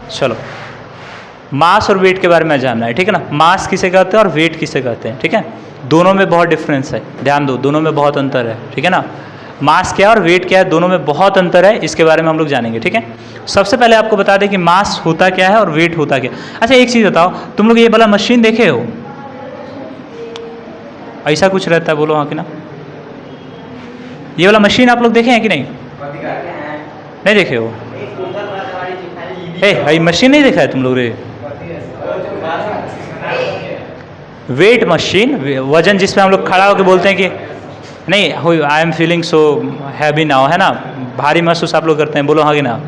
चलो, मास और वेट के बारे में जानना है, ठीक है ना। मास किसे कहते हैं और वेट किसे कहते हैं, ठीक है। दोनों में बहुत डिफरेंस है, ध्यान दो, दोनों में बहुत अंतर है, ठीक है ना। मास क्या है और वेट क्या है, दोनों में बहुत अंतर है, इसके बारे में हम लोग जानेंगे, ठीक है। सबसे पहले आपको बता दें कि मास होता क्या है और वेट होता क्या है। अच्छा एक चीज़ बताओ, तुम लोग ये वाला मशीन देखे हो, ऐसा कुछ रहता है, बोलो हाँ कि ना। ये वाला मशीन आप लोग देखे हैं कि नहीं, नहीं देखे हो। ए मशीन नहीं देखा है तुम लोग रे। वेट मशीन, वजन जिसमें हम लोग खड़ा होकर बोलते हैं कि नहीं हो I am feeling so heavy now, है ना, भारी महसूस आप लोग करते हैं, बोलो हाँ कि ना।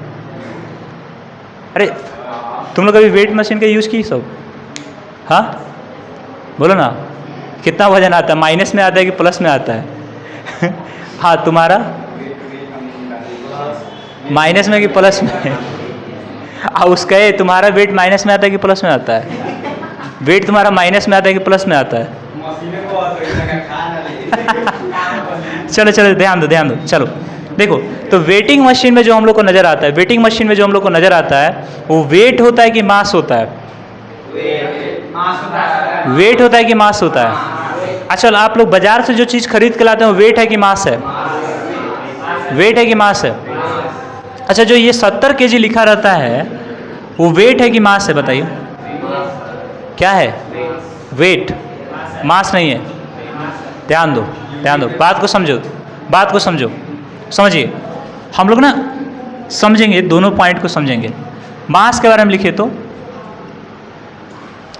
अरे तुम लोग अभी वेट मशीन का यूज़ की सब, हाँ बोलो ना, कितना वजन आता है, माइनस में आता है कि प्लस में आता है हाँ तुम्हारा माइनस में कि प्लस में उसका तुम्हारा वेट माइनस में आता है कि प्लस में आता है, वेट तुम्हारा माइनस में आता है कि प्लस में आता है चलो चलो ध्यान दो ध्यान दो, चलो देखो, तो वेटिंग मशीन में जो हम लोग को नज़र आता है, वेटिंग मशीन में जो हम लोग को नज़र आता है वो वेट होता है कि मास होता है, वेट होता है कि मास होता है। अच्छा आप लोग बाजार से जो चीज़ खरीद के लाते हैं वो वेट है कि मास है, वेट है कि मास है। अच्छा जो ये 70 kg लिखा रहता है वो वेट है कि मास है, बताइए क्या है, वेट, मास नहीं है। ध्यान दो ध्यान दो, बात को समझो, बात को समझो, समझिए, हम लोग ना समझेंगे, दोनों पॉइंट को समझेंगे। मास के बारे में लिखिए, तो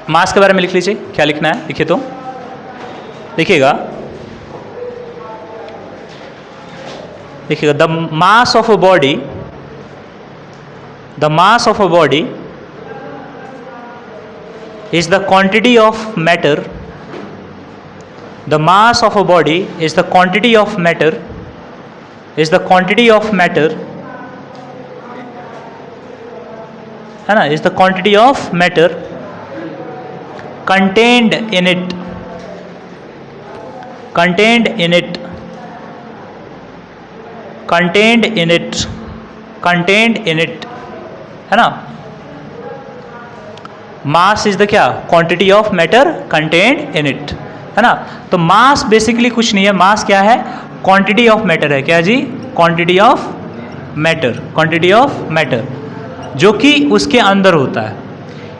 मास के बारे में लिख लीजिए, क्या लिखना है लिखिए, तो लिखिएगा, लिखिएगा the mass of a body, the mass of a body is the quantity of matter, the mass of a body is the quantity of matter, is the quantity of matter, है ना, is the quantity of matter contained in it, contained in it, contained in it, contained in it, है ना। Mass is the क्या, quantity of matter contained in it, है ना। तो मास basically कुछ नहीं है, मास क्या है, क्वांटिटी ऑफ मैटर है, क्या जी, quantity of matter, quantity of matter जो कि उसके अंदर होता है,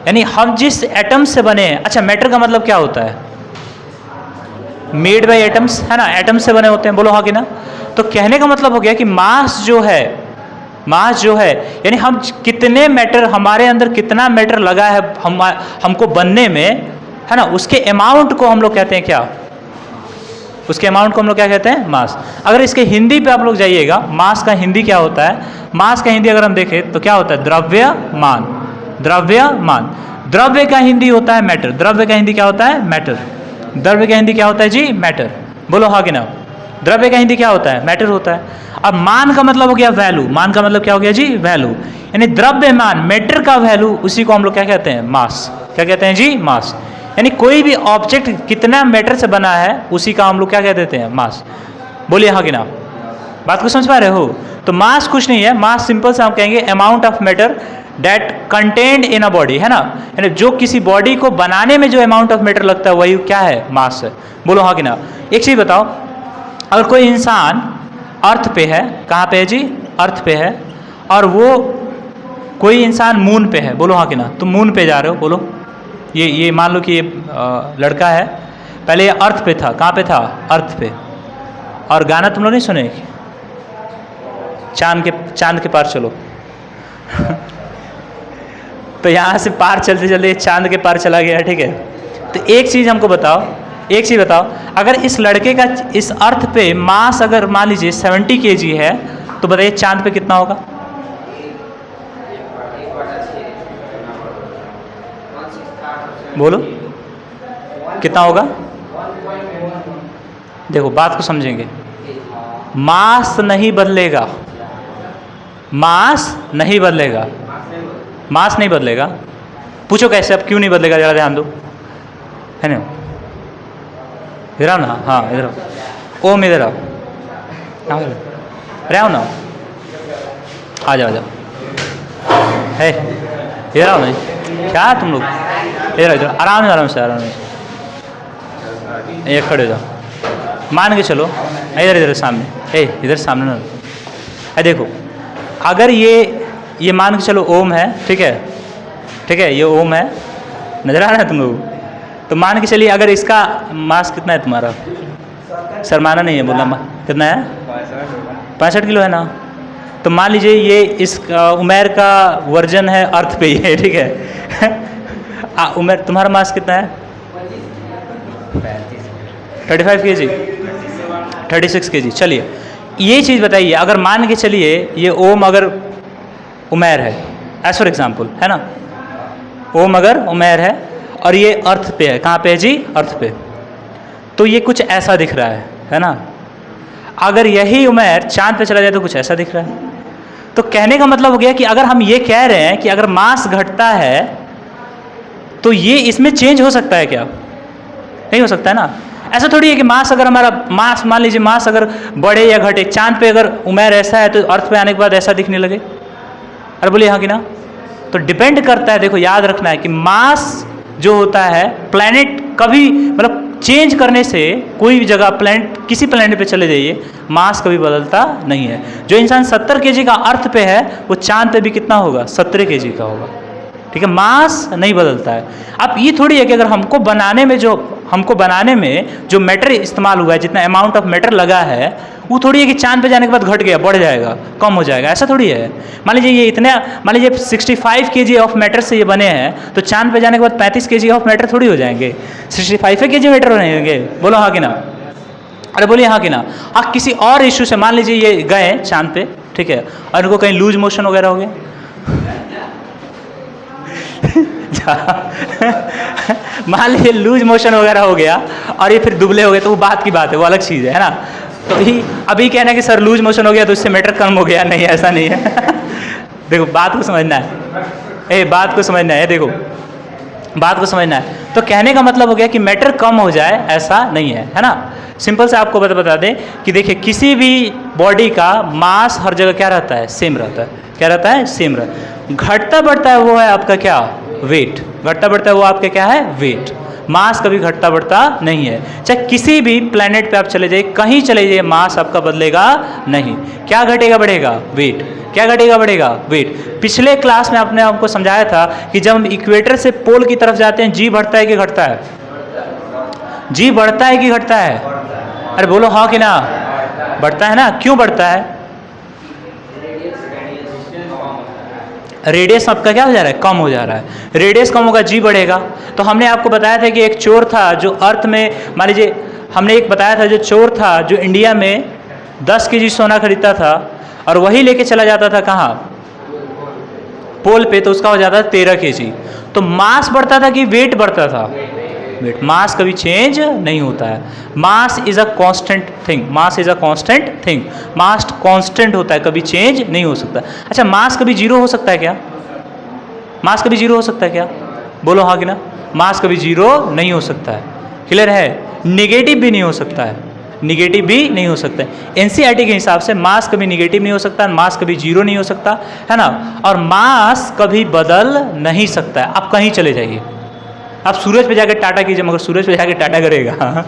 यानी हम जिस एटम से बने हैं। अच्छा मैटर का मतलब क्या होता है, मेड बाय एटम्स, है ना, एटम से बने होते हैं, बोलो हाँ कि ना। तो कहने का मतलब हो गया कि मास जो है, मास जो है यानी हम कितने मैटर, हमारे अंदर कितना मैटर लगा है हमको बनने में, है ना, उसके अमाउंट को हम लोग कहते हैं क्या, उसके अमाउंट को हम लोग क्या कहते हैं, मास। अगर इसके हिंदी पे आप लोग जाइएगा, मास का हिंदी क्या होता है, मास का हिंदी अगर हम देखें तो क्या होता है, द्रव्यमान, द्रव्यमान। द्रव्य का हिंदी होता है मैटर, द्रव्य का हिंदी क्या होता है, मैटर। द्रव्य का हिंदी क्या होता है जी, मैटर, बोलो हाँ कि ना। द्रव्य का हिंदी क्या होता है, मैटर होता है। अब मान का मतलब हो गया वैल्यू, मान का मतलब क्या हो गया जी, वैल्यू, यानी द्रव्यमान मैटर का वैल्यू, उसी को हम लोग क्या कहते हैं, मास, क्या कहते हैं जी, मास। यानी कोई भी ऑब्जेक्ट कितना मैटर से बना है उसी का हम लोग क्या कह देते हैं, मास। बोलिए हाँ कि ना, बात को समझ पा रहे हो। तो मास कुछ नहीं है, मास सिंपल से हम कहेंगे amount of matter that contained in a body, है ना, यानी जो किसी बॉडी को बनाने में जो अमाउंट ऑफ मैटर लगता है वही क्या है, मास है, बोलो हाँ कि ना। एक चीज़ बताओ, अगर कोई इंसान अर्थ पे है, कहाँ पे है जी, अर्थ पे है, और वो कोई इंसान मून पे है, बोलो हाँ कि ना। तुम मून पे जा रहे हो, बोलो, ये मान लो कि ये लड़का है, पहले ये अर्थ पे था, कहाँ पे था, अर्थ पे, और गाना तुम लोग नहीं सुने, चांद के पार चलो तो यहाँ से पार चलते चलते चांद के पार चला गया, ठीक है। तो एक चीज़ हमको बताओ, एक चीज़ बताओ, अगर इस लड़के का इस अर्थ पे मास अगर मान लीजिए 70 kg है, तो बताइए चांद पे कितना होगा, बोलो कितना होगा। देखो बात को समझेंगे, मास नहीं बदलेगा, मास नहीं बदलेगा, मास नहीं बदलेगा। पूछो कैसे, अब क्यों नहीं बदलेगा, जरा ध्यान दो, है ना, इधर आओ ना, हाँ इधर आओ, ओम इधर आओ, अरे आओ ना, आ जाओ आ जाओ, है इधर आओ नहीं, क्या है तुम लोग, इधर इधर आराम से आराम से आराम से, ये खड़े हो जाओ, मान के चलो, इधर इधर सामने, इधर सामने ना, देखो अगर ये मान के चलो ओम है, ठीक है, ठीक है, ये ओम है, नजर आ रहा है तुम लोग, तो मान के चलिए अगर इसका मास कितना है तुम्हारा, शर्माना नहीं है बोलना, कितना है, 65 किलो है ना, तो मान लीजिए ये इस उमेर का वर्जन है अर्थ पे ही है, ठीक है। उमेर तुम्हारा मास कितना है, 35 kg, 36 kg। चलिए ये चीज़ बताइए, अगर मान के चलिए ये ओम अगर उमेर है, एज फॉर एग्जाम्पल, है ना, ओम अगर उमेर है और ये अर्थ पे है, कहाँ पे है जी, अर्थ पे, तो ये कुछ ऐसा दिख रहा है ना। अगर यही उमेर चांद पे चला जाए तो कुछ ऐसा दिख रहा है। तो कहने का मतलब हो गया कि अगर हम ये कह रहे हैं कि अगर मास घटता है तो ये इसमें चेंज हो सकता है क्या, नहीं हो सकता है ना। ऐसा थोड़ी है कि मास अगर हमारा मास मान लीजिए मास अगर बढ़े या घटे, चांद पे अगर उमेर ऐसा है तो अर्थ पे आने के बाद ऐसा दिखने लगे, अरे बोलिए हाँ कि ना। तो डिपेंड करता है, देखो याद रखना है कि मास जो होता है प्लैनेट कभी मतलब चेंज करने से कोई भी जगह प्लैनेट किसी प्लैनेट पे चले जाइए मास कभी बदलता नहीं है। जो इंसान 70 kg का अर्थ पे है वो चांद पे भी कितना होगा, 17 kg का होगा, ठीक है, मास नहीं बदलता है। अब ये थोड़ी है कि अगर हमको बनाने में जो मैटर इस्तेमाल हुआ है, जितना अमाउंट ऑफ मैटर लगा है, वो थोड़ी है कि चांद पे जाने के बाद घट गया, बढ़ जाएगा, कम हो जाएगा, ऐसा थोड़ी है। मान लीजिए ये इतने, मान लीजिए 65 kg ऑफ मैटर से ये बने हैं, तो चांद पे जाने के बाद 35 kg ऑफ मैटर थोड़ी हो जाएंगे, 65 kg मैटर हो जाएंगे, बोलो हाँ कि ना, अरे बोलिए हाँ कि ना। हाँ किसी और इशू से मान लीजिए ये गए चांद पे, ठीक है, और इनको कहीं लूज मोशन वगैरह हो गया मान लीजिए लूज मोशन वगैरह हो गया और ये फिर दुबले हो गए, तो वो बात की बात है, वो अलग चीज़ है ना। तो ही अभी कहना है कि सर लूज मोशन हो गया तो इससे मैटर कम हो गया, नहीं ऐसा नहीं है देखो बात को समझना है, बात को समझना है, देखो बात को समझना है। तो कहने का मतलब हो गया कि मैटर कम हो जाए ऐसा नहीं है ना। सिंपल से आपको बता दें कि देखिए किसी भी बॉडी का मास हर जगह क्या रहता है, सेम रहता है, क्या रहता है, सेम रहता है। घटता बढ़ता है वो है आपका क्या, वेट, घटता बढ़ता है वो आपका क्या है, वेट। मास कभी घटता बढ़ता नहीं है, चाहे किसी भी प्लेनेट पे आप चले जाइए, कहीं चले जाइए, मास आपका बदलेगा नहीं। क्या घटेगा बढ़ेगा, वेट। क्या घटेगा बढ़ेगा, वेट। पिछले क्लास में आपने हमको समझाया था कि जब हम इक्वेटर से पोल की तरफ जाते हैं जी बढ़ता है कि घटता है, जी बढ़ता है कि घटता है, अरे बोलो हाँ कि ना, बढ़ता है ना। क्यों बढ़ता है, रेडियस आपका क्या हो जा रहा है, कम हो जा रहा है, रेडियस कम होगा जी बढ़ेगा। तो हमने आपको बताया था कि एक चोर था जो अर्थ में, मान लीजिए हमने एक बताया था जो चोर था जो इंडिया में 10 kg सोना खरीदता था और वही लेके चला जाता था कहाँ, पोल पे, तो उसका हो जाता था 13 kg। तो मास बढ़ता था कि वेट बढ़ता था, वेट। मास कभी चेंज नहीं होता है, mass is a constant thing, mass is a constant thing, mass constant होता है, कभी चेंज नहीं हो सकता। अच्छा मास कभी जीरो हो सकता है क्या, मास कभी जीरो हो सकता है क्या, बोलो हाँ कि ना। मास कभी जीरो नहीं हो सकता है, क्लियर है। निगेटिव भी नहीं हो सकता है, निगेटिव भी नहीं हो सकता है। एनसीईआरटी के हिसाब से मास कभी निगेटिव नहीं हो सकता, मास कभी जीरो नहीं हो सकता है ना। और मास कभी बदल नहीं सकता है। आप कहीं चले जाइए, आप सूरज पे जाकर टाटा कीजिए, मगर सूरज पे जाकर टाटा करेगा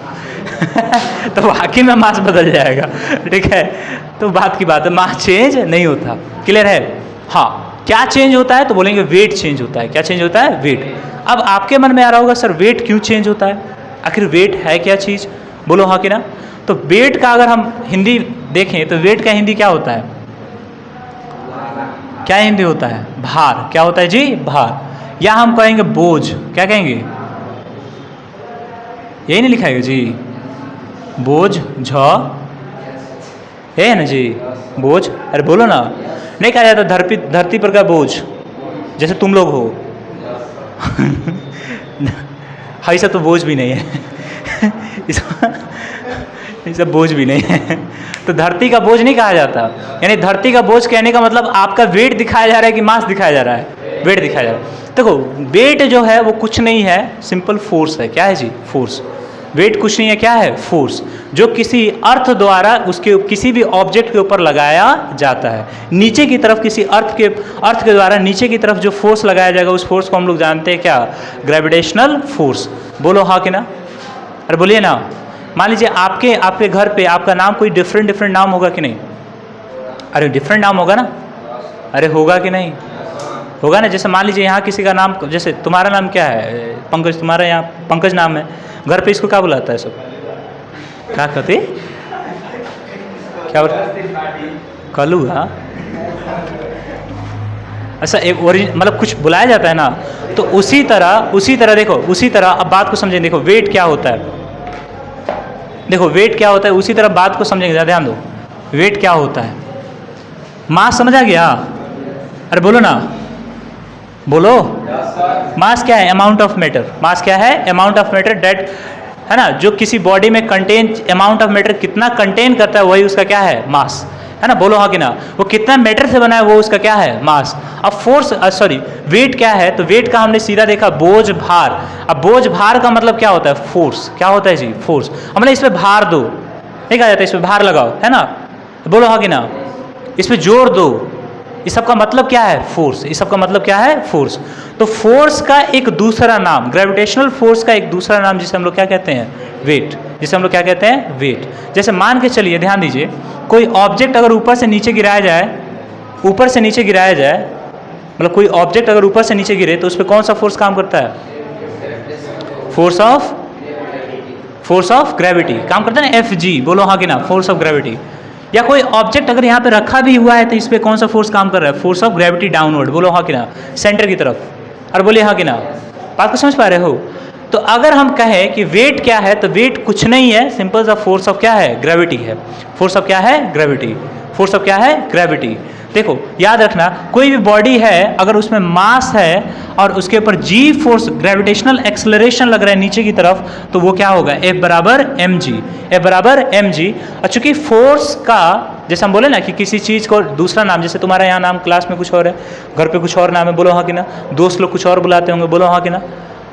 तो वाकई में मास बदल जाएगा, ठीक है। तो बात की बात है, मास चेंज नहीं होता, क्लियर है। हाँ क्या चेंज होता है, तो बोलेंगे वेट चेंज होता है। क्या चेंज होता है, वेट। अब आपके मन में आ रहा होगा सर वेट क्यों चेंज होता है, आखिर वेट है क्या चीज़, बोलो हाँ कि ना। तो वेट का अगर हम हिंदी देखें तो वेट का हिंदी क्या होता है, क्या हिंदी होता है, भार। क्या होता है जी, भार। या हम कहेंगे बोझ, क्या कहेंगे, यही नहीं लिखाएगा जी, बोझ झ है ना जी, बोझ। अरे बोलो ना, नहीं कहा जाता धरती पर का बोझ, जैसे तुम लोग हो हाई सब तो बोझ भी नहीं है ये सब बोझ भी नहीं है तो धरती का बोझ नहीं कहा जाता। यानी धरती का बोझ कहने का मतलब आपका वेट दिखाया जा रहा है कि मास दिखाया जा रहा है, वेट दिखाया जा रहा है। देखो वेट जो है वो कुछ नहीं है, सिंपल फोर्स है। क्या है जी, फोर्स। वेट कुछ नहीं है, क्या है? फोर्स, जो किसी अर्थ द्वारा उसके किसी भी ऑब्जेक्ट के ऊपर लगाया जाता है। नीचे की तरफ किसी अर्थ के द्वारा नीचे की तरफ जो फोर्स लगाया जाएगा उस फोर्स को हम लोग जानते हैं क्या? Gravitational force. बोलो हाँ कि ना? अरे बोलिए ना। मान लीजिए आपके घर पे आपका नाम कोई डिफरेंट नाम होगा कि नहीं? अरे डिफरेंट नाम होगा ना? अरे होगा कि नहीं? होगा ना। जैसे मान लीजिए यहाँ किसी का नाम, जैसे तुम्हारा नाम क्या है? पंकज, तुम्हारा यहाँ पंकज नाम है, घर पे इसको क्या बुलाता है सब? क्या कहते? क्या कलू? हाँ, अच्छा, एक मतलब कुछ बुलाया जाता है ना, तो उसी तरह देखो, उसी तरह अब बात को समझें। देखो वेट क्या होता है, देखो वेट क्या होता है, उसी तरह बात को समझेंगे, ध्यान दो। वेट क्या होता है? मास समझ आ गया? अरे बोलो ना, बोलो। मास क्या है? Amount of matter. मास क्या है? अमाउंट ऑफ मैटर, डेट है ना, जो किसी बॉडी में कंटेन, अमाउंट ऑफ मैटर कितना कंटेन करता है वही उसका क्या है? मास, है ना। बोलो हाँ कि ना। वो कितना मैटर से बना है वो उसका क्या है? मास। अब फोर्स, सॉरी, वेट क्या है? तो वेट का हमने सीधा देखा बोझ, भार। अब बोझ भार का मतलब क्या होता है? फोर्स। क्या होता है जी? फोर्स। हमने इस पे भार दो, नहीं कहा जाता इस पे भार लगाओ, है ना। बोलो हाँ कि ना। इस पे जोर दो, इस सब का मतलब क्या है? फोर्स। इस सब का मतलब क्या है? फोर्स। तो फोर्स का एक दूसरा नाम, ग्रेविटेशनल फोर्स का एक दूसरा नाम जिसे हम लोग क्या कहते हैं? वेट। जिसे हम लोग क्या कहते हैं? वेट। जैसे मान के चलिए, ध्यान दीजिए, कोई ऑब्जेक्ट अगर ऊपर से नीचे गिराया जाए, ऊपर से नीचे गिराया जाए, मतलब कोई ऑब्जेक्ट अगर ऊपर से नीचे गिरे तो उस पर कौन सा फोर्स काम करता है? फोर्स ऑफ ग्रेविटी काम करता है ना, Fg। बोलो हाँ कि ना। Force of gravity. या कोई ऑब्जेक्ट अगर यहाँ पे रखा भी हुआ है तो इस पे कौन सा फोर्स काम कर रहा है? Force of gravity downward. बोलो हाँ कि ना, सेंटर की तरफ। और बोलिए हाँ कि ना। बात को समझ पा रहे हो? तो अगर हम कहें कि वेट क्या है, तो वेट कुछ नहीं है, सिंपल सा फोर्स ऑफ क्या है? ग्रेविटी है। फोर्स ऑफ क्या है? ग्रेविटी। फोर्स ऑफ क्या है? ग्रेविटी। देखो याद रखना, कोई भी बॉडी है अगर उसमें मास है और उसके ऊपर जी फोर्स, ग्रेविटेशनल एक्सेलरेशन लग रहा है नीचे की तरफ, तो वो क्या होगा? F बराबर mg। F बराबर mg। और चूंकि फोर्स का, जैसे हम बोले ना कि किसी चीज़ को दूसरा नाम, जैसे तुम्हारा यहाँ नाम क्लास में कुछ और है, घर पे कुछ और नाम है, बोलो हाँ कि ना। दोस्त लोग कुछ और बुलाते होंगे, बोलो हाँ कि ना।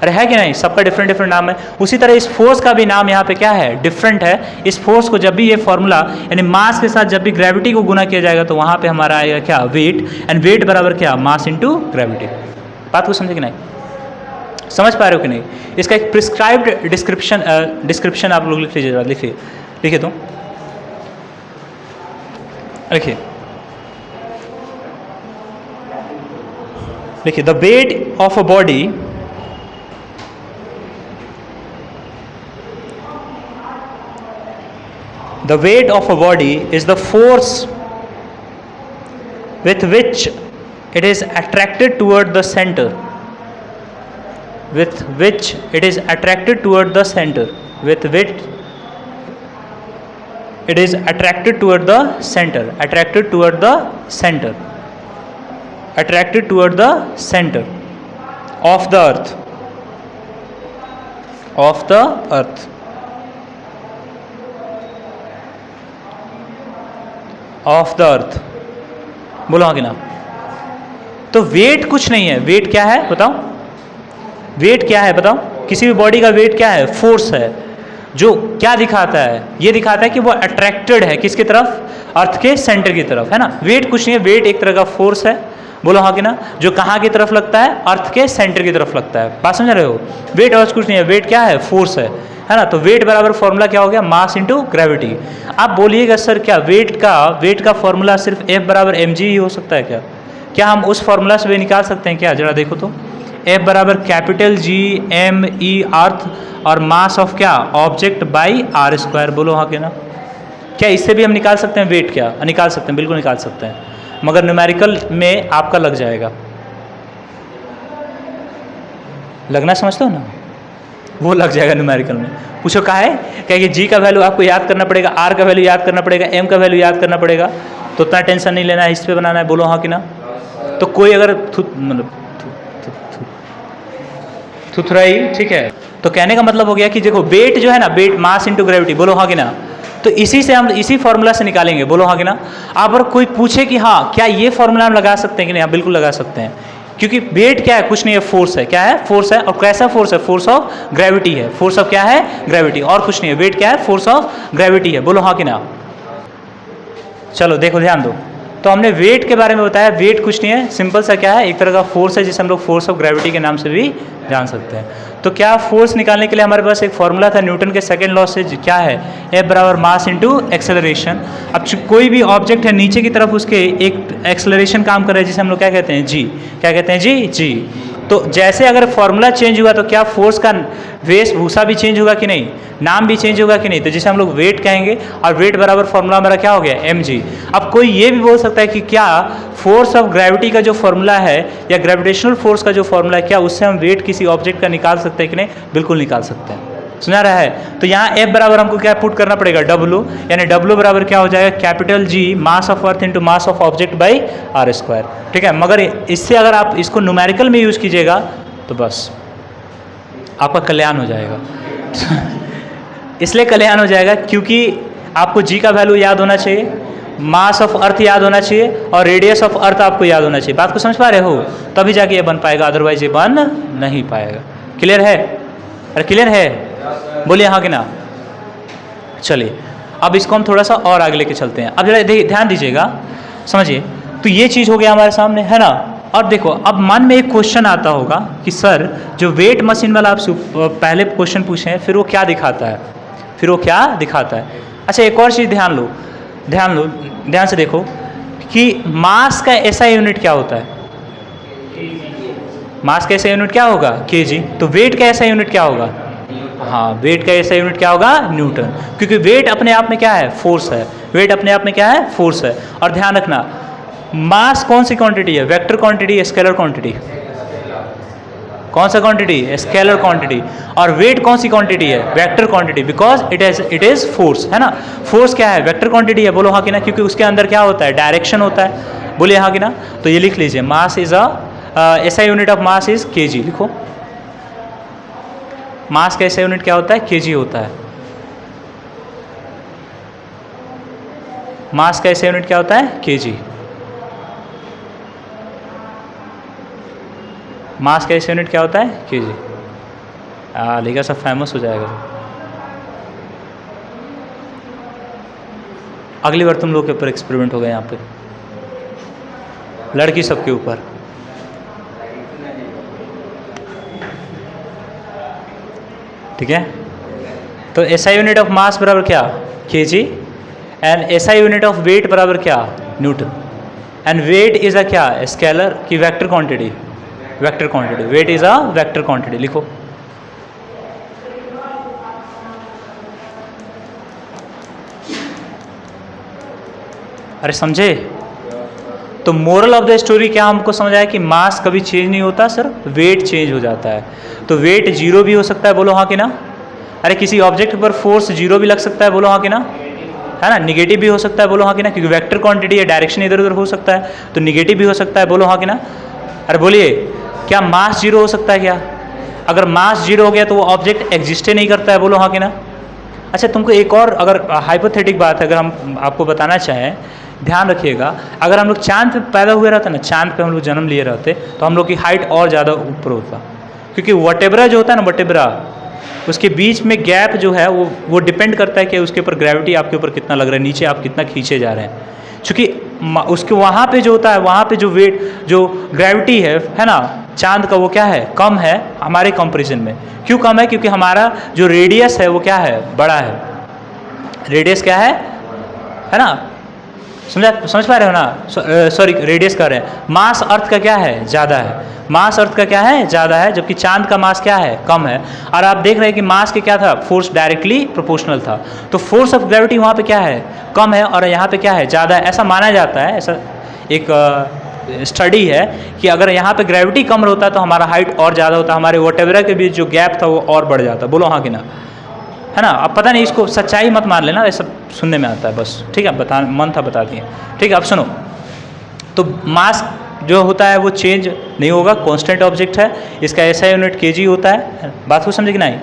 अरे है कि नहीं? सबका डिफरेंट नाम है। उसी तरह इस फोर्स का भी नाम यहाँ पे क्या है? डिफरेंट है। इस फोर्स को जब भी ये फॉर्मूला, यानी मास के साथ जब भी ग्रेविटी को गुना किया जाएगा तो वहाँ पे हमारा आएगा क्या? वेट। एंड वेट बराबर क्या? Mass into gravity. बात को समझे कि नहीं? समझ पा रहे हो कि नहीं? इसका एक प्रिस्क्राइब्ड डिस्क्रिप्शन आप लोग लिख लीजिएगा। लिखिए तो लिखिए, the weight of a body The weight of a body is the force with which it is attracted toward the center. With which it is attracted toward the center. With which it is attracted toward the center. Attracted toward the center. Attracted toward the center of the earth. Of the earth. Of the earth. बोलो हाँ कि ना। तो wait कुछ नहीं है। Wait क्या है बताओ? वेट क्या है बताओ? किसी भी बॉडी का वेट क्या है? फोर्स है। जो क्या दिखाता है? ये दिखाता है कि वो अट्रैक्टेड है किसकी तरफ? अर्थ के सेंटर की तरफ, है ना। वेट कुछ नहीं है, वेट एक तरह का फोर्स है, बोलो हाँ कि ना, जो कहाँ की तरफ लगता है? अर्थ के सेंटर की तरफ लगता है। बात समझ रहे हो? वेट और कुछ नहीं है, वेट क्या है? फोर्स है ना। तो वेट बराबर फॉर्मूला क्या हो गया? Mass into gravity. आप बोलिएगा सर क्या वेट का फॉर्मूला सिर्फ F बराबर mg ही हो सकता है क्या? क्या हम उस फॉर्मूला से भी निकाल सकते हैं क्या? जरा देखो तो। F बराबर कैपिटल G m e अर्थ और मास ऑफ क्या? Object by r square. बोलो हाँ कि ना। क्या इससे भी हम निकाल सकते हैं वेट? क्या निकाल सकते हैं? बिल्कुल निकाल सकते हैं, मगर न्यूमेरिकल में आपका लग जाएगा। लगना समझते हो ना? वो लग जाएगा न्यूमेरिकल में। पूछो कहा है क्या? कि जी का वैल्यू आपको याद करना पड़ेगा, आर का वैल्यू याद करना पड़ेगा, एम का वैल्यू याद करना पड़ेगा, तो उतना टेंशन नहीं लेना है, इस पे बनाना है। बोलो हाँ कि ना। तो कोई अगर थुथराई, ठीक है, तो कहने का मतलब हो गया कि देखो वेट जो है ना, वेट मास इंटू ग्रेविटी। बोलो हाँ कि ना। तो इसी से हम इसी फॉर्मूला से निकालेंगे। बोलो हाँ कि ना। अब अगर कोई पूछे कि हाँ क्या ये फॉर्मूला हम लगा सकते हैं कि नहीं, आप बिल्कुल लगा सकते हैं। क्योंकि वेट क्या है, कुछ नहीं है, फोर्स है। क्या है? फोर्स है। और कैसा फोर्स है? फोर्स ऑफ ग्रेविटी है। फोर्स ऑफ क्या है? ग्रेविटी, और कुछ नहीं है। वेट क्या है? फोर्स ऑफ ग्रेविटी है। बोलो हाँ कि ना। चलो देखो ध्यान दो, तो हमने वेट के बारे में बताया। वेट कुछ नहीं है, सिंपल सा क्या है, एक तरह का फोर्स है जिसे हम लोग फोर्स ऑफ ग्रेविटी के नाम से भी जान सकते हैं। तो क्या फोर्स निकालने के लिए हमारे पास एक फॉर्मूला था न्यूटन के सेकंड लॉ से, क्या है? F बराबर मास इंटू एक्सेलरेशन। अब कोई भी ऑब्जेक्ट है नीचे की तरफ उसके एक एक्सेलरेशन काम कर रहा है जिसे हम लोग क्या कहते हैं? जी। क्या कहते हैं? जी। तो जैसे अगर फॉर्मूला चेंज हुआ तो क्या फोर्स का वेशभूषा भी चेंज होगा कि नहीं, नाम भी चेंज होगा कि नहीं? तो जिसे हम लोग वेट कहेंगे, और वेट बराबर फॉर्मूला हमारा क्या हो गया? mg। अब कोई ये भी बोल सकता है कि क्या फोर्स ऑफ ग्रेविटी का जो फॉर्मूला है या ग्रेविटेशनल फोर्स का जो फॉर्मूला है, क्या उससे हम वेट किसी ऑब्जेक्ट का निकाल सकते हैं कि नहीं? बिल्कुल निकाल सकते हैं। सुना रहा है? तो यहाँ F बराबर हमको क्या पुट करना पड़ेगा? W, यानी W बराबर क्या हो जाएगा? Capital G mass of earth into mass of object by R square. ठीक है, मगर इससे अगर आप इसको न्यूमेरिकल में यूज कीजिएगा तो बस आपका कल्याण हो जाएगा। इसलिए कल्याण हो जाएगा क्योंकि आपको G का वैल्यू याद होना चाहिए, मास ऑफ अर्थ याद होना चाहिए, और रेडियस ऑफ अर्थ आपको याद होना चाहिए। बात को समझ पा रहे हो? तभी जाके ये बन पाएगा, अदरवाइज ये बन नहीं पाएगा। क्लियर है? अरे क्लियर है? बोलिए हाँ कि ना। चलिए अब इसको हम थोड़ा सा और आगे लेके चलते हैं। अब जरा ध्यान दीजिएगा, समझिए। तो ये चीज़ हो गया हमारे सामने, है ना। और देखो अब मन में एक क्वेश्चन आता होगा कि सर जो वेट मशीन वाला आपसे पहले क्वेश्चन पूछे हैं, फिर वो क्या दिखाता है? अच्छा एक और चीज़ ध्यान लो, ध्यान से देखो कि मास का ऐसा यूनिट क्या होता है? मास का ऐसा यूनिट क्या होगा? kg। तो वेट का ऐसा यूनिट क्या होगा? हाँ, वेट का ऐसा यूनिट क्या होगा? न्यूटन। क्योंकि वेट अपने आप में क्या है? फोर्स है। वेट अपने आप में क्या है? फोर्स है। और ध्यान रखना, मास कौन सी क्वांटिटी है? Vector quantity, scalar quantity? कौन सा क्वांटिटी? Scalar quantity. और वेट कौन सी क्वांटिटी है? Vector quantity, because it is force, है ना। फोर्स क्या है? वेक्टर क्वांटिटी है। बोलो हाँ कि ना, क्योंकि उसके अंदर क्या होता है? डायरेक्शन होता है। बोलिए हाँ कि ना। तो ये लिख लीजिए, मास इज ऐसा unit of mass is kg। लिखो, मास का ऐसा यूनिट क्या होता है? kg होता है। मास का ऐसा यूनिट क्या होता है? kg। मास का ऐसा यूनिट क्या होता है? kg। लिखा, सब फेमस हो जाएगा। अगली बार तुम लोग के ऊपर एक्सपेरिमेंट होगा, यहाँ पे लड़की सबके ऊपर। ठीक है, तो एसआई यूनिट ऑफ मास बराबर क्या? kg। And SI unit of weight बराबर क्या? Newton. And weight is a क्या? स्केलर की vector quantity. Weight is a vector quantity. लिखो, अरे समझे? तो मोरल ऑफ द स्टोरी क्या हमको समझ आया कि मास कभी चेंज नहीं होता सर, वेट चेंज हो जाता है। तो वेट जीरो भी हो सकता है, बोलो हाँ कि ना। अरे किसी ऑब्जेक्ट पर फोर्स जीरो भी लग सकता है, बोलो हाँ कि ना, है ना। निगेटिव भी हो सकता है, बोलो हाँ कि ना, क्योंकि वेक्टर क्वांटिटी है, डायरेक्शन इधर उधर हो सकता है, तो निगेटिव भी हो सकता है, बोलो हाँ कि ना। अरे बोलिए, क्या मास जीरो हो सकता है क्या? अगर मास जीरो हो गया तो वो ऑब्जेक्ट एग्जिस्ट नहीं करता है, बोलो हाँ कि ना। अच्छा तुमको एक और अगर हाइपोथेटिक बात है, अगर हम आपको बताना चाहें, ध्यान रखिएगा, अगर हम लोग चांद पे पैदा हुए रहते ना, चांद पे हम लोग जन्म लिए रहते, तो हम लोग की हाइट और ज़्यादा ऊपर होता, क्योंकि वर्टेब्रा जो होता है ना, वर्टेब्रा, उसके बीच में गैप जो है वो डिपेंड करता है कि उसके ऊपर ग्रेविटी आपके ऊपर कितना लग रहा है, नीचे आप कितना खींचे जा रहे हैं। क्योंकि उसके वहाँ पे जो होता है, वहाँ पे जो वेट जो ग्रेविटी है ना, चांद का, वो क्या है? कम है हमारे कंपैरिजन में। क्यों कम है? क्योंकि हमारा जो रेडियस है वो क्या है? बड़ा है। रेडियस क्या है ना, समझ पा रहे हो ना। सॉरी, रेडियस कर रहे हैं। मास अर्थ का क्या है? ज़्यादा है। मास अर्थ का क्या है? ज़्यादा है, जबकि चांद का मास क्या है? कम है। और आप देख रहे हैं कि मास के क्या था? फोर्स डायरेक्टली प्रोपोर्शनल था। तो फोर्स ऑफ ग्रेविटी वहाँ पे क्या है? कम है, और यहाँ पे क्या है? ज़्यादा है। ऐसा माना जाता है, ऐसा एक स्टडी है कि अगर यहाँ पे ग्रेविटी कम होता तो हमारा हाइट और ज़्यादा होता, हमारे वर्टेब्रा के बीच जो गैप था वो और बढ़ जाता। बोलो हाँ कि ना, है ना। अब पता नहीं, इसको सच्चाई मत मान लेना, ये सब सुनने में आता है बस, ठीक है, मन था बता दिए, ठीक है। अब सुनो, तो मास जो होता है वो चेंज नहीं होगा, कांस्टेंट ऑब्जेक्ट है, इसका ऐसा यूनिट kg होता है, बात को समझे कि नहीं।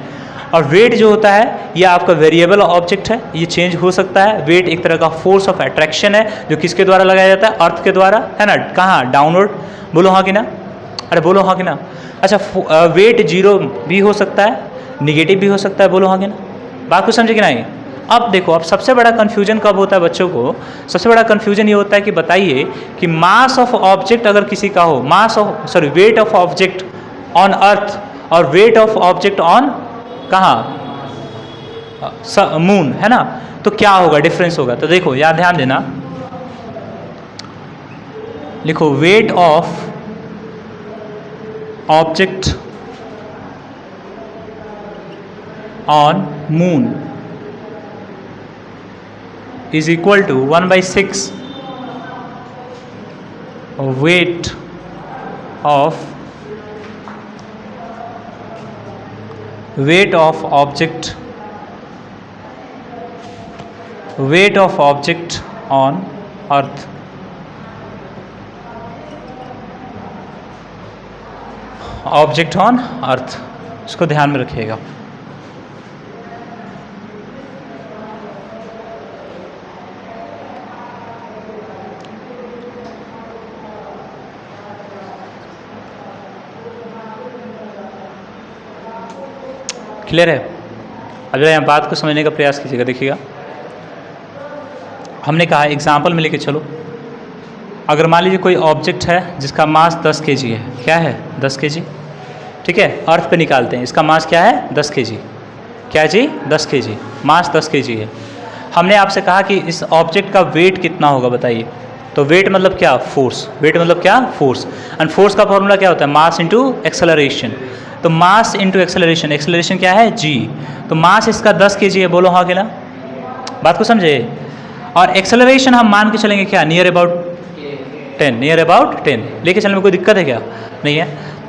और वेट जो होता है ये आपका वेरिएबल ऑब्जेक्ट है, ये चेंज हो सकता है। वेट एक तरह का फोर्स ऑफ अट्रैक्शन है, जो किसके द्वारा लगाया जाता है? अर्थ के द्वारा, है ना। कहाँ? डाउनवर्ड, बोलो हाँ कि ना। अरे बोलो हाँ कि ना। अच्छा वेट 0 भी हो सकता है, निगेटिव भी हो सकता है, बोलो हाँ कि ना। बात को समझे कि नहीं। अब देखो, अब सबसे बड़ा कन्फ्यूजन कब होता है बच्चों को, सबसे बड़ा कन्फ्यूजन ये होता है कि बताइए कि मास ऑफ ऑब्जेक्ट अगर किसी का हो, weight of object on earth और वेट ऑफ ऑब्जेक्ट ऑन कहाँ, मून, है ना, तो क्या होगा, डिफरेंस होगा। तो देखो यार ध्यान देना, लिखो weight of object on moon is equal to 1/6 weight of object on earth। Object on earth, इसको ध्यान में रखिएगा। क्लियर है। अब जरा यहाँ बात को समझने का प्रयास कीजिएगा। देखिएगा, हमने कहा एग्जाम्पल में लेके चलो, अगर मान लीजिए कोई ऑब्जेक्ट है जिसका मास 10 kg है, क्या है 10 kg, ठीक है, अर्थ पे निकालते हैं, इसका मास क्या है 10 kg, क्या जी 10 kg, मास 10 kg है। हमने आपसे कहा कि इस ऑब्जेक्ट का वेट कितना होगा बताइए, तो वेट मतलब क्या, फोर्स, वेट मतलब क्या, फोर्स, एंड फोर्स का फॉर्मूला क्या होता है, मास इंटू एक्सेलरेशन। तो मास इंटू एक्सेलरेशन, एक्सेलरेशन क्या है जी, तो मास इसका 10 kg है, बोलो हाँ कि ना, बात को समझे। और एक्सेलरेशन हम मान के चलेंगे क्या, नियर अबाउट 10 लेके चलने में कोई दिक्कत है क्या, नहीं है।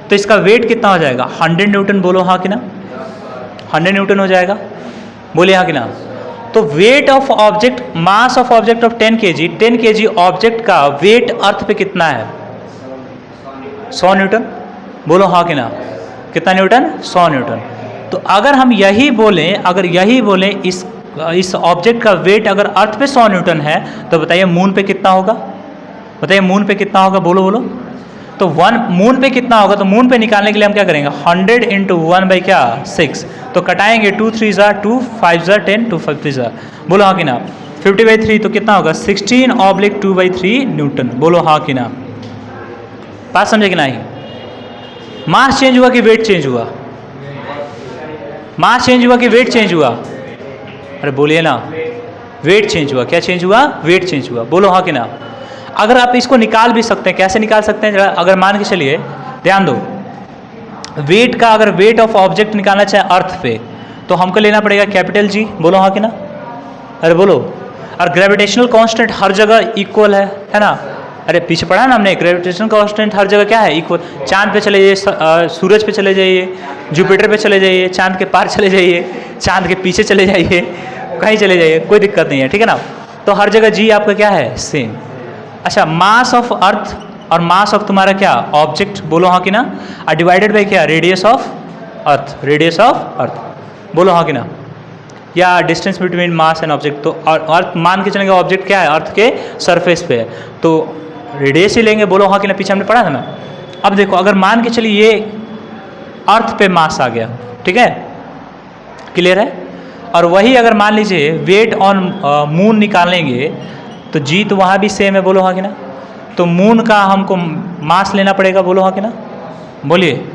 तो इसका वेट कितना हो जाएगा 100 न्यूटन, बोलो हाँ कि ना, 100 न्यूटन हो जाएगा, बोले हाँ कि ना। तो weight of object, mass of object of 10 kg object का वेट अर्थ पे कितना है 100 न्यूटन, बोलो हाँ कि ना, कितना न्यूटन 100 न्यूटन। तो अगर हम यही बोलें इस ऑब्जेक्ट का वेट अगर अर्थ पे 100 न्यूटन है, तो बताइए मून पे कितना होगा, बताइए मून पे कितना होगा, बोलो बोलो। तो मून पे कितना होगा, तो मून पे निकालने के लिए हम क्या करेंगे 100 इंटू 1/6, तो कटाएंगे 2 3 2 5 10 2 5 3, बोलो हाँ कि ना। 50/3 तो कितना होगा 16/2/3 न्यूटन, बोलो हाँ कि ना। बात समझे कि नहीं। मास चेंज हुआ कि वेट चेंज हुआ, मास चेंज हुआ कि वेट चेंज हुआ, अरे बोलिए ना, वेट चेंज हुआ, क्या चेंज हुआ, वेट चेंज हुआ, बोलो हाँ कि ना। अगर आप इसको निकाल भी सकते हैं, कैसे निकाल सकते हैं, अगर मान के चलिए, ध्यान दो, वेट का अगर वेट ऑफ ऑब्जेक्ट निकालना चाहे अर्थ पे, तो हमको लेना पड़ेगा कैपिटल जी, बोलो हाँ कि ना, अरे बोलो। और ग्रेविटेशनल कांस्टेंट हर जगह इक्वल है ना, अरे पीछे पढ़ा ना हमने, ग्रेविटेशनल कांस्टेंट हर जगह क्या है, इक्वल। चांद पे चले जाइए, सूरज पे चले जाइए, जुपिटर पे चले जाइए, चांद के पार चले जाइए, चांद के पीछे चले जाइए, कहीं चले जाइए, कोई दिक्कत नहीं है, ठीक है ना। तो हर जगह जी आपका क्या है, सेम। अच्छा, मास ऑफ अर्थ और मास ऑफ तुम्हारा क्या, ऑब्जेक्ट, बोलो हाँ कि ना, और डिवाइडेड बाई क्या, radius of earth, radius of earth, बोलो हाँ कि ना, या distance between mass and object. तो अर्थ मान के चलेंगे, ऑब्जेक्ट क्या है, अर्थ के सरफेस पे है, तो रेडियस ही लेंगे, बोलो हाँ कि ना, पीछे हमने पढ़ा था ना। अब देखो, अगर मान के चलिए ये अर्थ पे मास आ गया, ठीक है, क्लियर है। और वही अगर मान लीजिए वेट ऑन मून निकालेंगे, तो जी तो वहाँ भी सेम है, बोलो हाँ कि ना। तो मून का हमको मास लेना पड़ेगा, बोलो हाँ कि ना, बोलिए।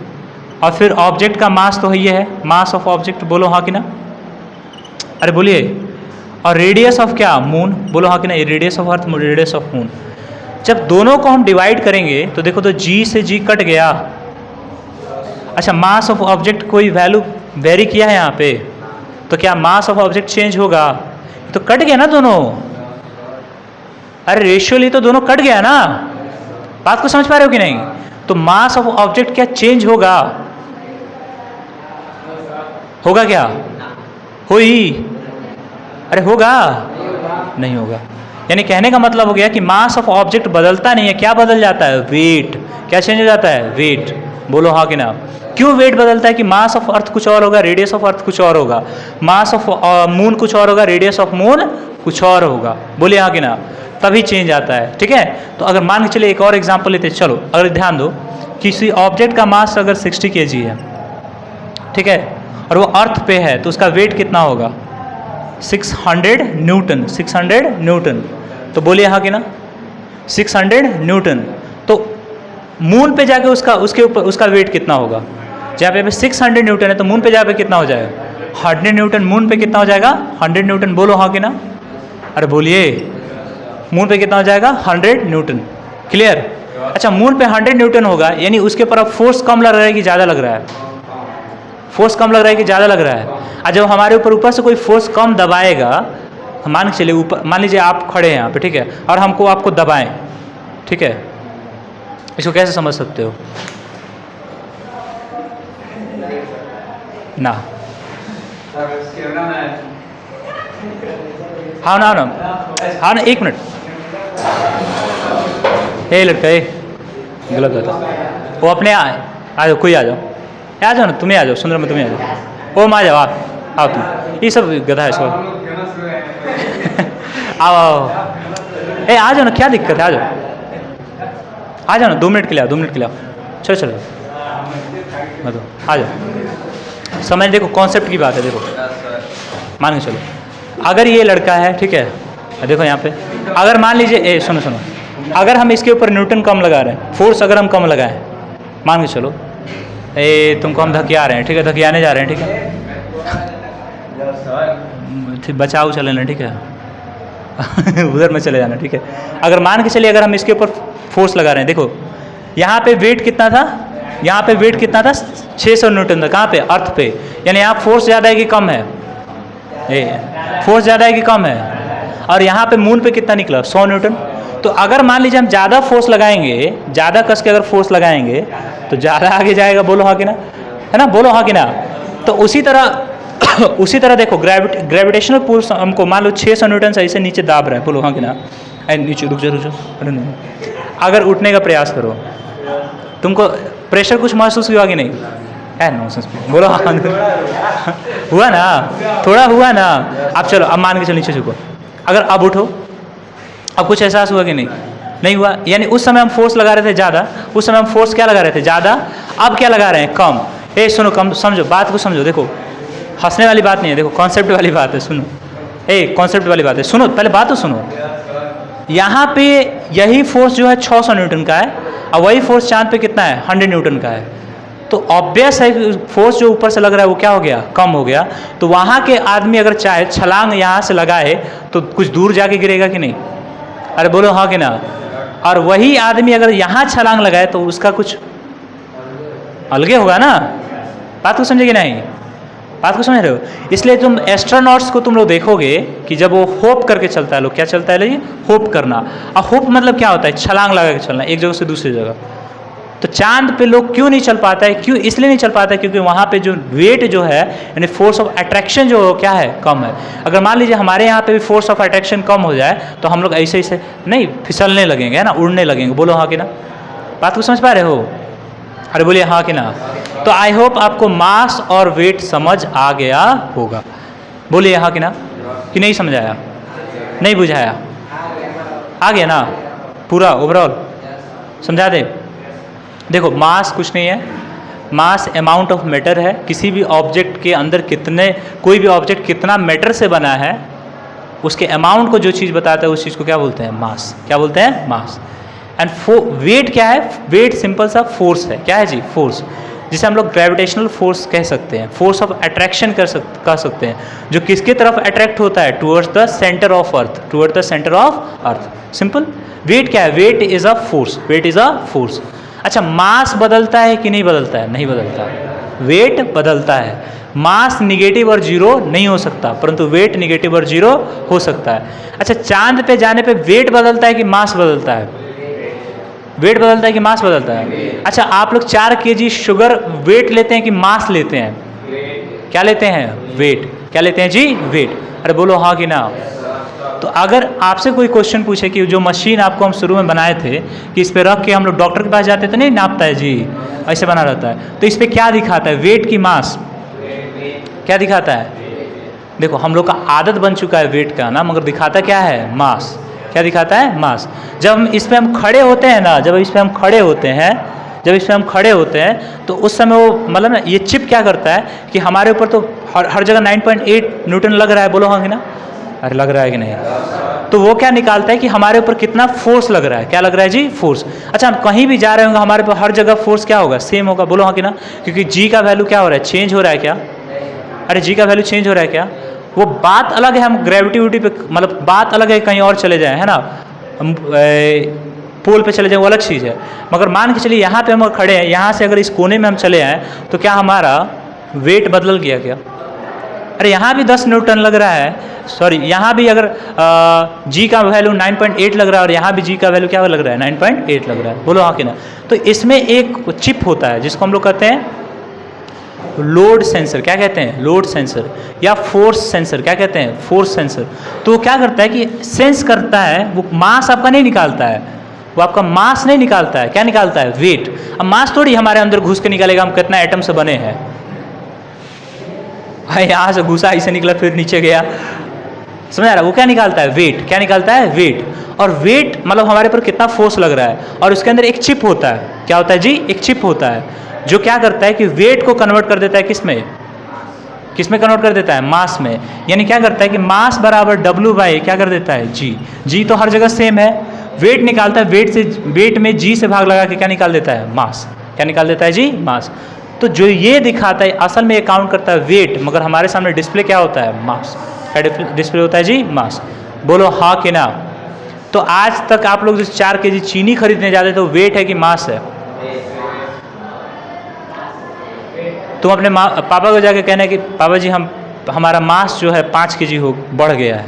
और फिर ऑब्जेक्ट का मास तो ये है, मास ऑफ ऑब्जेक्ट, बोलो हाँ कि ना, अरे बोलिए। और रेडियस ऑफ क्या, मून, बोलो हाँ कि ना, radius of earth, radius of moon. जब दोनों को हम डिवाइड करेंगे तो देखो, तो जी से जी कट गया। अच्छा, मास ऑफ ऑब्जेक्ट कोई वैल्यू वेरी किया है यहाँ पे, तो क्या मास ऑफ ऑब्जेक्ट चेंज होगा, तो कट गया ना दोनों, अरे रेशियोली तो दोनों कट गया ना, बात को समझ पा रहे हो कि नहीं। तो मास ऑफ ऑब्जेक्ट क्या चेंज होगा, होगा क्या, होई, अरे होगा, नहीं होगा। यानी कहने का मतलब हो गया कि मास ऑफ ऑब्जेक्ट बदलता नहीं है, क्या बदल जाता है, वेट, क्या चेंज हो जाता है, वेट, बोलो हाँ कि ना। क्यों वेट बदलता है, कि मास ऑफ अर्थ कुछ और होगा, रेडियस ऑफ अर्थ कुछ और होगा, मास ऑफ मून कुछ और होगा, रेडियस ऑफ मून कुछ और होगा, बोलिए हाँ कि ना, तभी चेंज आता है, ठीक है। तो अगर मान के चलिए एक और एग्जांपल लेते हैं, चलो अगर ध्यान दो, किसी ऑब्जेक्ट का मास अगर 60 kg है, ठीक है, और वो अर्थ पे है तो उसका वेट कितना होगा? 600 न्यूटन। 600 न्यूटन। तो बोलिए हाँ कि ना? 600 न्यूटन। तो मून पे जाके उसके ऊपर उसका वेट कितना होगा? जहाँ पे 600 न्यूटन है तो मून पे जाके कितना हो जाएगा? 100 न्यूटन। मून पे कितना हो जाएगा? 100 न्यूटन। बोलो हाँ कि ना? अरे बोलिए, मून पे कितना हो जाएगा? 100 न्यूटन। क्लियर? अच्छा, मून पे 100 न्यूटन होगा, यानी उसके ऊपर अब फोर्स कम लग रहा है कि ज़्यादा लग रहा है? फोर्स कम लग रहा है कि ज़्यादा लग रहा है? और जब हमारे ऊपर से कोई फोर्स कम दबाएगा, मान के चलिए ऊपर, मान लीजिए आप खड़े हैं यहाँ पे, ठीक है, और हमको आपको दबाएं, ठीक है, इसको कैसे समझ सकते हो? ना हाँ ना, हाँ ना, एक मिनट। ए लड़का, ए गलत बात है। वो अपने आ जाओ, कोई आ जाओ ना, तुम्हें आ जाओ, सुंदर में तुम्हें आ जाओ। ओम आ जाओ, आप आओ तुम, ये सब गधा है सब। आओ ए आ जाओ ना, क्या दिक्कत है? आ जाओ ना, 2 मिनट के लिए आओ, 2 मिनट के लिए आओ। चलो मतलब आ जाओ। समझ, देखो कॉन्सेप्ट की बात है। देखो मान के चलो, अगर ये लड़का है, ठीक है, देखो यहाँ पे, अगर मान लीजिए सुनो, अगर हम इसके ऊपर न्यूटन कम लगा रहे हैं, फोर्स अगर हम कम लगाएं, मान के चलो तुमको हम धकिया रहे हैं, ठीक है, धकियाने जा रहे हैं, ठीक है, बचाओ चले ना, ठीक है, उधर में चले जाना, ठीक है। अगर मान के चलिए, अगर हम इसके ऊपर फोर्स लगा रहे हैं, देखो यहाँ पे वेट कितना था? यहाँ पे वेट कितना था? 600 न्यूटन था। कहाँ पे? अर्थ पे। यानी यहाँ फोर्स ज़्यादा है कि कम है? फोर्स ज़्यादा है कि कम है? और यहाँ पे मून पे कितना निकला? 100 न्यूटन। तो अगर मान लीजिए हम ज़्यादा फोर्स लगाएंगे, ज़्यादा कस के अगर फोर्स लगाएंगे तो ज़्यादा आगे जाएगा। बोलो हाँ कि ना? है ना? बोलो हाँ कि ना? तो उसी तरह देखो, ग्रेविटेशनल फोर्स हमको मान लो 600 न्यूटन से ऐसे नीचे दाब रहा है। बोलो हाँ कि ना? नीचे रुक जाओ, अरे नहीं, अगर उठने का प्रयास करो, तुमको प्रेशर कुछ महसूस हुआ कि नहीं? है नॉनसेंस। बोलो हाँ। हुआ ना? थोड़ा हुआ ना? अब चलो, अब मान के चलो नीचे झुको, अगर अब उठो, अब कुछ एहसास हुआ कि नहीं? नहीं हुआ। यानी उस समय हम फोर्स लगा रहे थे ज़्यादा, उस समय हम फोर्स क्या लगा रहे थे? ज़्यादा। अब क्या लगा रहे हैं? कम। सुनो, कम समझो, बात को समझो। देखो, हंसने वाली बात नहीं है, देखो कॉन्सेप्ट वाली बात है। सुनो, कॉन्सेप्ट वाली बात है, सुनो, पहले बात तो सुनो। यहाँ पे यही फोर्स जो है 600 न्यूटन का है, और वही फोर्स चांद पे कितना है? 100 न्यूटन का है। तो ऑब्वियस है फोर्स जो ऊपर से लग रहा है वो क्या हो गया? कम हो गया। तो वहाँ के आदमी अगर चाहे छलांग यहाँ से लगाए तो कुछ दूर जाके गिरेगा कि नहीं? अरे बोलो हाँ कि ना? और वही आदमी अगर यहाँ छलांग लगाए तो उसका कुछ अलगे होगा ना? बात को समझे कि नहीं? बात को समझ रहे हो? इसलिए तुम एस्ट्रोनॉट्स को तुम लोग देखोगे कि जब वो होप करके चलता है, लोग क्या चलता है? ये होप करना। और होप मतलब क्या होता है? छलांग लगा के चलना एक जगह से दूसरी जगह। तो चांद पे लोग क्यों नहीं चल पाता है? क्यों? इसलिए नहीं चल पाता है क्योंकि वहाँ पे जो वेट जो है, यानी फोर्स ऑफ अट्रैक्शन जो क्या है? कम है। अगर मान लीजिए हमारे यहाँ पे भी फोर्स ऑफ अट्रैक्शन कम हो जाए तो हम लोग ऐसे नहीं फिसलने लगेंगे, है ना, उड़ने लगेंगे। बोलो हाँ कि ना? बात को समझ पा रहे हो? अरे बोलिए हाँ कि ना? तो आई होप आपको मास और वेट समझ आ गया होगा। बोलिए हाँ कि ना? कि नहीं समझ आया? नहीं बुझाया? आ गया ना पूरा ओवरऑल? समझा दे? देखो, मास कुछ नहीं है, मास अमाउंट ऑफ मैटर है। किसी भी ऑब्जेक्ट के अंदर कोई भी ऑब्जेक्ट कितना मैटर से बना है, उसके अमाउंट को जो चीज़ बताता है उस चीज़ को क्या बोलते हैं? मास। क्या बोलते हैं? मास। एंड वेट क्या है? वेट सिंपल सा फोर्स है। क्या है जी? फोर्स, जिसे हम लोग ग्रेविटेशनल फोर्स कह सकते हैं, फोर्स ऑफ अट्रैक्शन कह सकते हैं, जो किसके तरफ अट्रैक्ट होता है? Towards the centre of earth, towards the centre of earth. Simple. Weight क्या है? Weight is a force. Weight is a force. अच्छा, मास बदलता है कि नहीं बदलता है? नहीं बदलता। वेट बदलता है। मास निगेटिव और जीरो नहीं हो सकता, परंतु वेट निगेटिव और जीरो हो सकता है। अच्छा, चांद पे जाने पे वेट बदलता है कि मास बदलता है? वेट बदलता है कि मास बदलता है? अच्छा, आप लोग 4 kg शुगर वेट लेते हैं कि मास लेते हैं? क्या लेते हैं? वेट। क्या लेते हैं जी? वेट। अरे बोलो हाँ कि ना? तो अगर आपसे कोई क्वेश्चन पूछे कि जो मशीन आपको हम शुरू में बनाए थे कि इस पे रख के हम लोग डॉक्टर के पास जाते तो नहीं नापता है जी, ऐसे बना रहता है, तो इस पे क्या दिखाता है? वेट की मास? क्या दिखाता है? देखो, हम लोग का आदत बन चुका है वेट का ना, मगर दिखाता क्या है? मास। क्या दिखाता है? मास। जब इस पे हम खड़े होते हैं ना, जब इस पे हम खड़े होते हैं, जब इस पर हम खड़े होते हैं तो उस समय वो मतलब ना ये चिप क्या करता है कि हमारे ऊपर तो हर जगह 9.8 न्यूटन लग रहा है, बोलो हाँ कि ना, अरे लग रहा है कि नहीं, तो वो क्या निकालता है कि हमारे ऊपर कितना फोर्स लग रहा है, क्या लग रहा है जी, फोर्स। अच्छा, हम कहीं भी जा रहे होंगे हमारे ऊपर हर जगह फोर्स क्या होगा, सेम होगा, बोलो हाँ कि ना, क्योंकि जी का वैल्यू क्या हो रहा है, चेंज हो रहा है क्या, अरे जी का वैल्यू चेंज हो रहा है क्या, वो बात अलग है, हम ग्रेविटी पे मतलब बात अलग है, कहीं और चले जाएं, है ना, हम पोल पे चले जाएं, वो अलग चीज़ है। मगर मान के चलिए यहाँ पे हम खड़े हैं, यहाँ से अगर इस कोने में हम चले आए तो क्या हमारा वेट बदल गया क्या, अरे यहाँ भी 10 न्यूटन लग रहा है, सॉरी यहाँ भी अगर जी का वैल्यू 9.8 लग रहा है और यहाँ भी जी का वैल्यू क्या लग रहा है, 9.8 लग रहा है, बोलो हाँ कि ना। तो इसमें एक चिप होता है जिसको हम लोग कहते हैं लोड सेंसर, क्या कहते हैं, लोड सेंसर, या फोर्स सेंसर, क्या कहते हैं, फोर्स सेंसर। तो वो क्या करता है कि सेंस करता है, वो मास आपका नहीं निकालता है, वो आपका मास नहीं निकालता है, क्या निकालता है, वेट। अब मास थोड़ी हमारे अंदर घुस के निकालेगा, हम कितना एटम से बने हैं, यहाँ से घुसा, इसे निकला, फिर नीचे गया, समझ आ रहा है, वो क्या निकालता है, वेट, क्या निकालता है, वेट। और वेट मतलब हमारे पर कितना फोर्स लग रहा है, और उसके अंदर एक चिप होता है, क्या होता है जी, एक चिप होता है जो क्या करता है कि वेट को कन्वर्ट कर देता है किसमें, किसमें कन्वर्ट कर देता है, मास में। यानी क्या करता है कि मास बराबर W बाई क्या कर देता है, जी। जी तो हर जगह सेम है, वेट निकालता है, वेट से, वेट में जी से भाग लगा के क्या निकाल देता है, मास, क्या निकाल देता है जी, मास। तो जो ये दिखाता है असल में ये काउंट करता है वेट, मगर हमारे सामने डिस्प्ले क्या होता है, मास, क्या डिस्प्ले होता है जी, मास, बोलो हाँ कि ना। तो आज तक आप लोग जो 4 kg चीनी खरीदने जाते तो वेट है कि मास है, तुम अपने पापा को जाके कहना है कि पापा जी हमारा मास जो है 5 kg हो बढ़ गया है,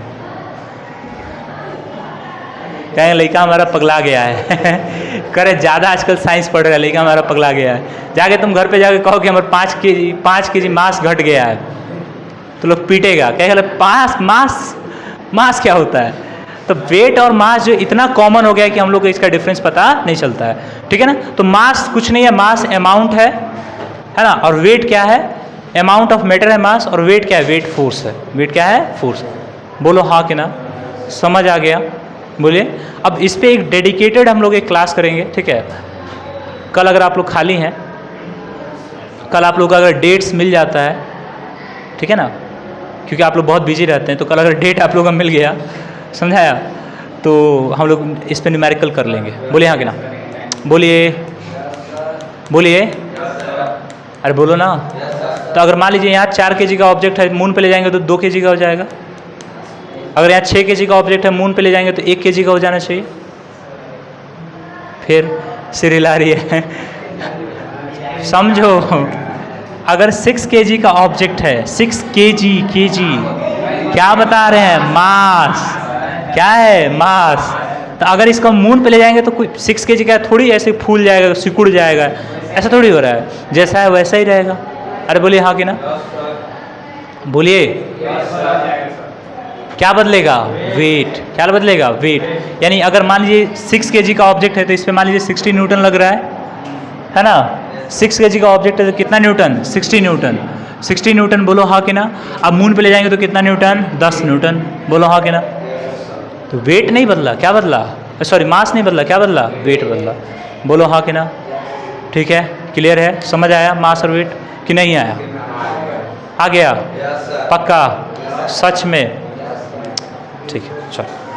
कहेंगे लड़का हमारा पगला गया है करे ज़्यादा आजकल साइंस पढ़ रहा है, लड़का हमारा पगला गया है। जाके तुम घर पे जाके कहो कि हमारा 5 kg मास घट गया है, तो लोग पीटेगा, कहेगा मास क्या होता है। तो वेट और मास जो इतना कॉमन हो गया है कि हम लोग को इसका डिफरेंस पता नहीं चलता है, ठीक है ना। तो मास कुछ नहीं है, मास अमाउंट है ना, और वेट क्या है, अमाउंट ऑफ मैटर है मास, और वेट क्या है, वेट फोर्स है, वेट क्या है, फोर्स। बोलो हाँ कि ना, समझ आ गया, बोलिए। अब इस पे एक डेडिकेटेड हम लोग एक क्लास करेंगे, ठीक है। कल अगर आप लोग खाली हैं, कल आप लोग अगर डेट्स मिल जाता है, ठीक है ना, क्योंकि आप लोग बहुत बिजी रहते हैं, तो कल अगर डेट आप लोगों का मिल गया, समझाया, तो हम लोग इस पे न्यूमेरिकल कर लेंगे। बोलिए हाँ कि ना, बोलिए बोलिए, अरे बोलो ना। तो अगर मान लीजिए यहाँ 4 kg का ऑब्जेक्ट है, मून पे ले जाएंगे तो 2 kg का हो जाएगा। अगर यहाँ 6 kg का ऑब्जेक्ट है, मून पे ले जाएंगे तो 1 kg का हो जाना चाहिए। फिर सिर ला रही है समझो, अगर 6 kg का ऑब्जेक्ट है, 6 kg क्या बता रहे हैं, मास, क्या है, मास। तो अगर इसको मून पे ले जाएंगे तो कोई 6 kg का थोड़ी ऐसे फूल जाएगा, सिकुड़ जाएगा, ऐसा थोड़ी हो रहा है, जैसा है वैसा ही रहेगा। अरे बोलिए हाँ कि ना, बोलिए, क्या बदलेगा, वेट, क्या बदलेगा, वेट। यानी अगर मान लीजिए 6 kg का ऑब्जेक्ट है तो इस पे मान लीजिए 60 न्यूटन लग रहा है ना। 6 kg का ऑब्जेक्ट है तो कितना न्यूटन, 60 न्यूटन, 60 न्यूटन, बोलो हाँ कि ना। अब मून पे ले जाएंगे तो कितना न्यूटन, 10 न्यूटन, बोलो हाँ कि ना। तो वेट नहीं बदला, क्या बदला, सॉरी मास नहीं बदला, क्या बदला, वेट बदला, बोलो हाँ कि ना। ठीक है, क्लियर है, समझ आया मास और वेट कि नहीं आया, आ गया, पक्का, सच में, ठीक है, चलो।